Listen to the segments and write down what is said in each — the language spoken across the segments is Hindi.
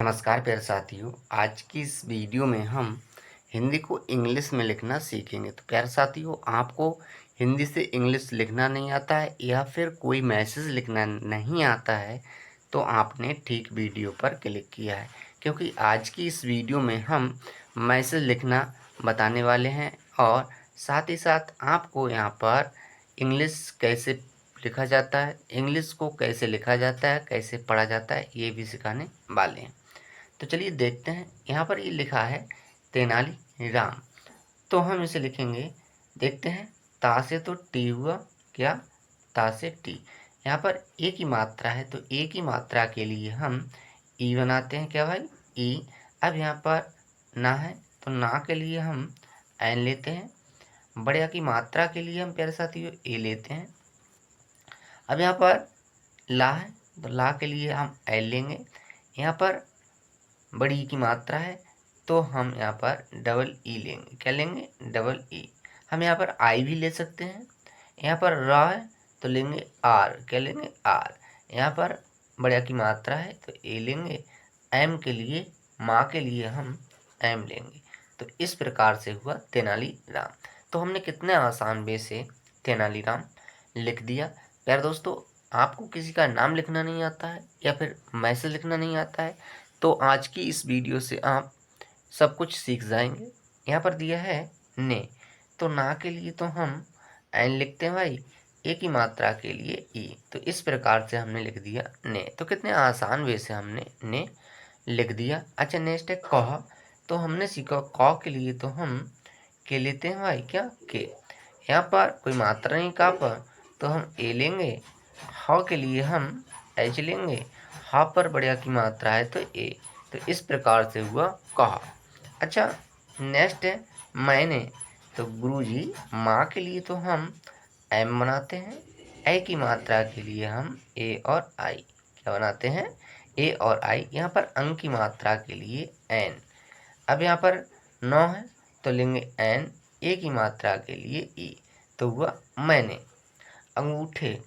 नमस्कार प्यारे साथियों। आज की इस वीडियो में हम हिंदी को इंग्लिश में लिखना सीखेंगे। तो प्यारे साथियों, आपको हिंदी से इंग्लिश लिखना नहीं आता है या फिर कोई मैसेज लिखना नहीं आता है तो आपने ठीक वीडियो पर क्लिक किया है, क्योंकि आज की इस वीडियो में हम मैसेज लिखना बताने वाले हैं और साथ ही साथ आपको यहाँ पर इंग्लिश कैसे लिखा जाता है, इंग्लिश को कैसे लिखा जाता है, कैसे पढ़ा जाता है, ये भी सिखाने वाले हैं। तो चलिए देखते हैं। यहाँ पर ये लिखा है तेनाली राम, तो हम इसे लिखेंगे। देखते हैं, ता से तो टी हुआ क्या, ता से टी। यहाँ पर ए की मात्रा है तो ए की मात्रा के लिए हम ई बनाते हैं। क्या भाई, ई। अब यहाँ पर ना है तो ना के लिए हम एन लेते हैं। बड़े की मात्रा के लिए हम प्यारे साथियों ए लेते हैं। अब यहाँ पर ला है तो ला के लिए हम एल लेंगे। यहाँ पर बड़ी की मात्रा है तो हम यहाँ पर डबल ई लेंगे। क्या लेंगे, डबल ई। हम यहाँ पर आई भी ले सकते हैं। यहाँ पर रा है तो लेंगे आर। क्या लेंगे, आर। यहाँ पर बड़ा की मात्रा है तो ए लेंगे। एम के लिए, माँ के लिए हम एम लेंगे। तो इस प्रकार से हुआ तेनाली राम। तो हमने कितने आसान वे से तेनाली राम लिख दिया। प्यारे दोस्तों, आपको किसी का नाम लिखना नहीं आता है या फिर मैसेज लिखना नहीं आता है तो आज की इस वीडियो से आप सब कुछ सीख जाएंगे। यहाँ पर दिया है ने, तो ना के लिए तो हम एन लिखते हैं भाई, ए की मात्रा के लिए ई। तो इस प्रकार से हमने लिख दिया ने। तो कितने आसान वे से हमने ने लिख दिया। अच्छा, नेक्स्ट है कह। तो हमने सीखा क के लिए तो हम के लेते हैं भाई, क्या, के। यहाँ पर कोई मात्रा नहीं का पर तो हम ए लेंगे। ह के लिए हम एच लेंगे। ह पर बढ़िया की मात्रा है तो ए। तो इस प्रकार से हुआ कहा। अच्छा, नेक्स्ट है मैंने। तो गुरुजी, माँ के लिए तो हम एम बनाते हैं। ए की मात्रा के लिए हम ए और आई। क्या बनाते हैं, ए और आई। यहाँ पर अंक की मात्रा के लिए एन। अब यहाँ पर 9 है तो लेंगे एन, ए की मात्रा के लिए ई। तो हुआ मैंने। अंगूठे,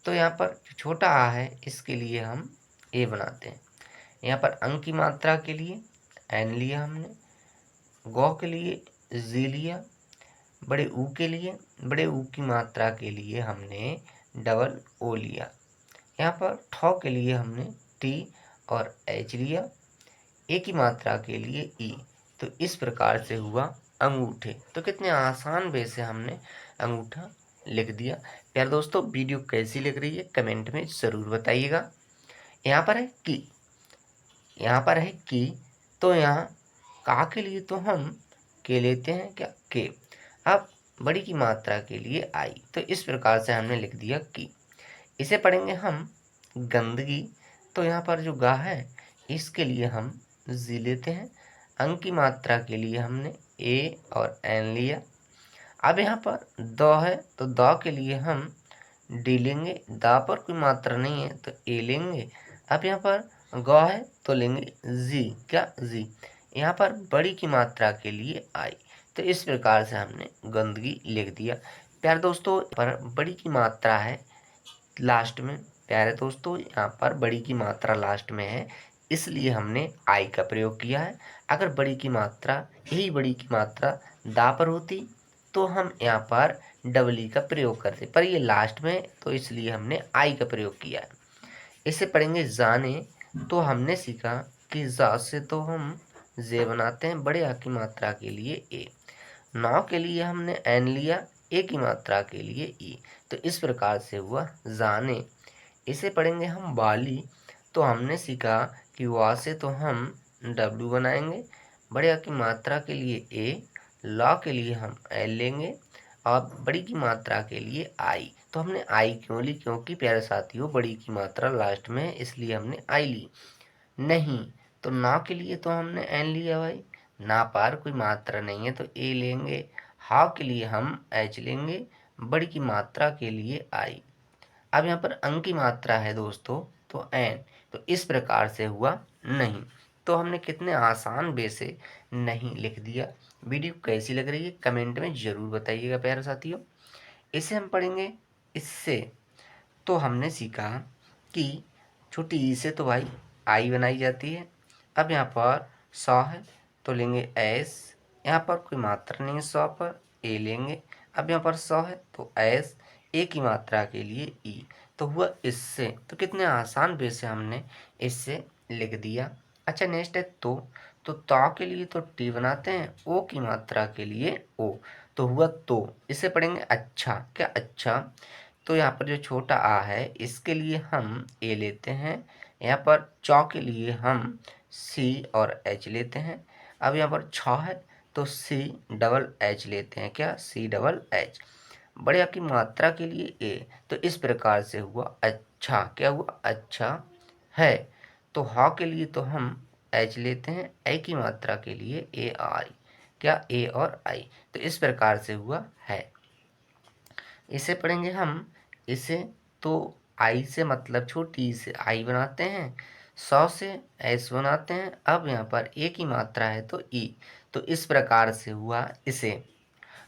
तो यहाँ पर जो छोटा आ है इसके लिए हम ए बनाते हैं। यहाँ पर अंक की मात्रा के लिए एन लिया हमने। गौ के लिए जी लिया। बड़े ऊ के लिए, बड़े ऊ की मात्रा के लिए हमने डबल ओ लिया। यहाँ पर ठौ के लिए हमने टी और एच लिया। ए की मात्रा के लिए ई। तो इस प्रकार से हुआ अंगूठे। तो कितने आसान वे से हमने अंगूठा लिख दिया। प्यारे दोस्तों, वीडियो कैसी लग रही है कमेंट में ज़रूर बताइएगा। यहाँ पर है की, यहाँ पर है की। तो यहाँ का के लिए तो हम के लेते हैं, क्या, के। अब बड़ी की मात्रा के लिए आई। तो इस प्रकार से हमने लिख दिया की। इसे पढ़ेंगे हम गंदगी। तो यहाँ पर जो गा है इसके लिए हम जी लेते हैं। अंक की मात्रा के लिए हमने ए और एन लिया। अब यहाँ पर द है तो द के लिए हम डी लेंगे। दा पर कोई मात्रा नहीं है तो ए लेंगे। अब यहाँ पर ग है तो लेंगे जी। क्या, जी। यहाँ पर बड़ी की मात्रा के लिए आई। तो इस प्रकार से हमने गंदगी लिख दिया। प्यारे दोस्तों, पर बड़ी की मात्रा है लास्ट में। प्यारे दोस्तों, यहाँ पर बड़ी की मात्रा लास्ट में है इसलिए हमने आई का प्रयोग किया है। अगर बड़ी की मात्रा, यही बड़ी की मात्रा दा पर होती तो हम यहाँ पर डबल ई का प्रयोग करते, पर ये लास्ट में तो इसलिए हमने आई का प्रयोग किया है। इसे पढ़ेंगे जाने। तो हमने सीखा कि जा से तो हम जे बनाते हैं, बड़े आ की मात्रा के लिए ए। नौ के लिए हमने एन लिया, ए की मात्रा के लिए ई। तो इस प्रकार से हुआ जाने। इसे पढ़ेंगे हम बाली। तो हमने सीखा कि वा से तो हम डब्लू बनाएंगे, बड़े आ की मात्रा के लिए ए, ला के लिए हम एल लेंगे और बड़ी की मात्रा के लिए आई। तो हमने आई क्यों ली, क्योंकि प्यारे साथियों बड़ी की मात्रा लास्ट में है इसलिए हमने आई ली। नहीं, तो ना के लिए तो हमने एन लिया भाई, ना पार कोई मात्रा नहीं है तो ए लेंगे। हा के लिए हम एच लेंगे, बड़ी की मात्रा के लिए आई। अब यहाँ पर अंक की मात्रा है दोस्तों तो एन। तो इस प्रकार से हुआ नहीं। तो हमने कितने आसान वे से नहीं लिख दिया। वीडियो कैसी लग रही है कमेंट में ज़रूर बताइएगा प्यारे साथियों। इसे हम पढ़ेंगे इससे। तो हमने सीखा कि छोटी ई से तो भाई आई बनाई जाती है, अब यहाँ पर सौ है तो लेंगे एस, यहाँ पर कोई मात्रा नहीं है 100 पर, ए लेंगे। अब यहाँ पर 100 है तो एस, ए की मात्रा के लिए ई। तो हुआ इससे, तो कितने आसान वे से हमने इससे लिख दिया। अच्छा नेक्स्ट है तो के लिए तो टी बनाते हैं, ओ की मात्रा के लिए ओ, तो हुआ तो। इसे पढ़ेंगे अच्छा, क्या अच्छा। तो यहाँ पर जो छोटा आ है इसके लिए हम ए लेते हैं, यहाँ पर चौ के लिए हम सी और एच लेते हैं। अब यहाँ पर छ है तो सी डबल एच लेते हैं, क्या सी डबल एच। बढ़िया की मात्रा के लिए ए, तो इस प्रकार से हुआ अच्छा, क्या हुआ अच्छा है। तो हा के लिए तो हम एच लेते हैं, ए की मात्रा के लिए ए आई, क्या ए और आई। तो इस प्रकार से हुआ है। इसे पढ़ेंगे हम, इसे तो आई से मतलब छोटी से आई बनाते हैं, 100 से एस बनाते हैं। अब यहाँ पर ए की मात्रा है तो ई, तो इस प्रकार से हुआ इसे।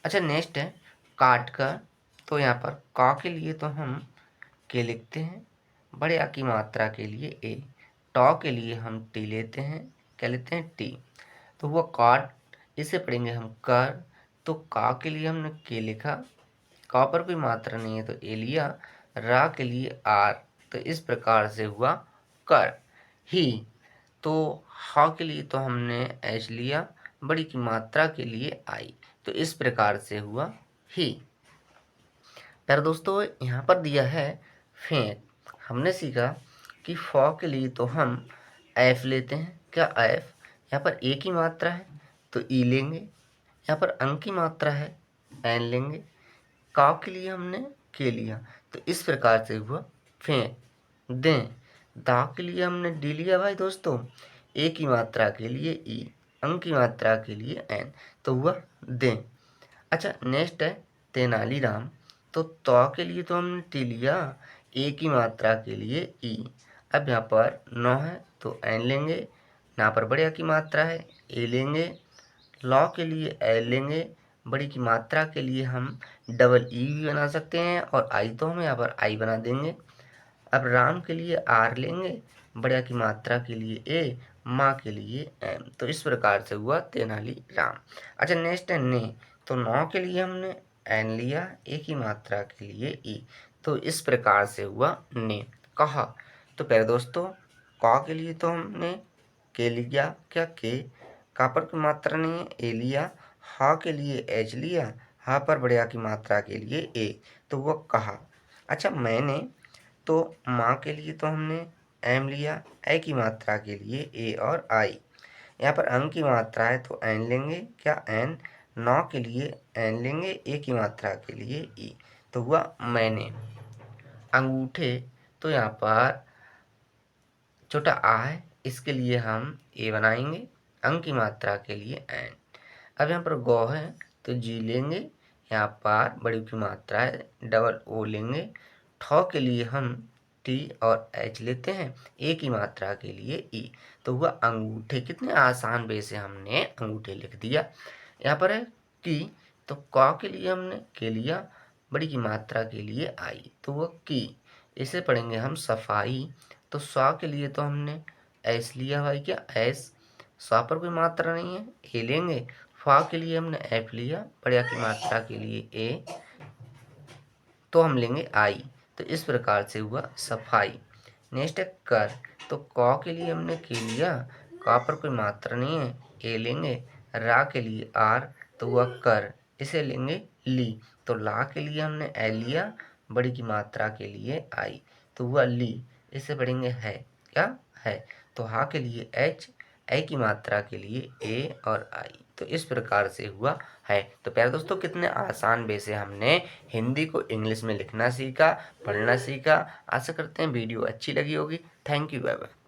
अच्छा नेक्स्ट है काट कर, तो यहाँ पर का के लिए तो हम के लिखते हैं, बड़े आ की मात्रा के लिए ए, टॉ के लिए हम टी लेते हैं, क्या लेते हैं टी। तो हुआ काट। इसे पढ़ेंगे हम कर, तो का के लिए हमने के लिखा, का पर कोई मात्रा नहीं है तो ए लिया, रा के लिए आर, तो इस प्रकार से हुआ कर ही। तो हा के लिए तो हमने एच लिया, बड़ी की मात्रा के लिए आई, तो इस प्रकार से हुआ ही। प्यारे दोस्तों यहाँ पर दिया है फेंक। हमने सीखा कि फ के लिए तो हम एफ लेते हैं, क्या एफ। यहाँ पर ए की मात्रा है तो ई लेंगे, यहाँ पर अंक की मात्रा है एन लेंगे। का के लिए हमने के लिया, तो इस प्रकार से हुआ फेंक दें। दा के लिए हमने डी लिया भाई दोस्तों, ए की मात्रा के लिए ई, अंक की मात्रा के लिए एन, तो हुआ दें। अच्छा नेक्स्ट है तेनालीराम, तो के लिए तो हमने टी लिया, ए की मात्रा के लिए ई। अब यहाँ पर 9 है तो एन लेंगे, यहाँ पर बढ़िया की मात्रा है ए लेंगे, लॉ के लिए एल लेंगे, बड़ी की मात्रा के लिए हम डबल ई भी बना सकते हैं, और आई तो हम यहाँ पर आई बना देंगे। अब राम के लिए आर लेंगे, बढ़िया की मात्रा के लिए ए, माँ के लिए एम, तो इस प्रकार से हुआ तेनाली राम। अच्छा नेक्स्ट है ने, तो नौ के लिए हमने एन लिया, ए की मात्रा के लिए ई, तो इस प्रकार से हुआ ने कहा। तो प्यारे दोस्तों का के लिए तो हमने के लिया, क्या के, का पर की मात्रा नहीं है ए लिया, हा के लिए एच लिया, हा पर बढ़िया की मात्रा के लिए ए, तो वह कहा। अच्छा मैंने, तो माँ के लिए तो हमने एम लिया, ए की मात्रा के लिए ए और आई। यहाँ पर अंक की मात्रा है तो एन लेंगे, क्या एन। नौ के लिए एन लेंगे, ए की मात्रा के लिए ई, तो हुआ मैंने। अंगूठे, तो यहाँ पर छोटा आ है इसके लिए हम ए बनाएंगे, अंक की मात्रा के लिए एन। अब यहाँ पर गौ है तो जी लेंगे, यहाँ पर बड़ी की मात्रा है डबल ओ लेंगे। ठौ के लिए हम टी और एच लेते हैं, ए की मात्रा के लिए ई, तो हुआ अंगूठे। कितने आसान वे से हमने अंगूठे लिख दिया। यहाँ पर है की, तो क के लिए हमने के लिया, बड़ी की मात्रा के लिए आई, तो वह की। इसे पढ़ेंगे हम सफाई, तो स्वा के लिए तो हमने एस लिया भाई, क्या एस। स्वा पर कोई मात्रा नहीं है ए लेंगे, फा के लिए हमने एफ लिया, बढ़िया की मात्रा के लिए ए, तो हम लेंगे आई, तो इस प्रकार से हुआ सफाई। नेक्स्ट है कर, तो क के लिए हमने के लिया, का पर कोई मात्रा नहीं है ए लेंगे, रा के लिए आर, तो हुआ कर। इसे लेंगे ली, तो ला के लिए हमने ए लिया, बड़ी की मात्रा के लिए आई, तो हुआ ली। इसे पढ़ेंगे है, क्या है। तो हा के लिए एच, ए की मात्रा के लिए ए और आई, तो इस प्रकार से हुआ है। तो प्यारे दोस्तों कितने आसान वे से हमने हिंदी को इंग्लिश में लिखना सीखा, पढ़ना सीखा। आशा करते हैं वीडियो अच्छी लगी होगी। Thank you, bye bye.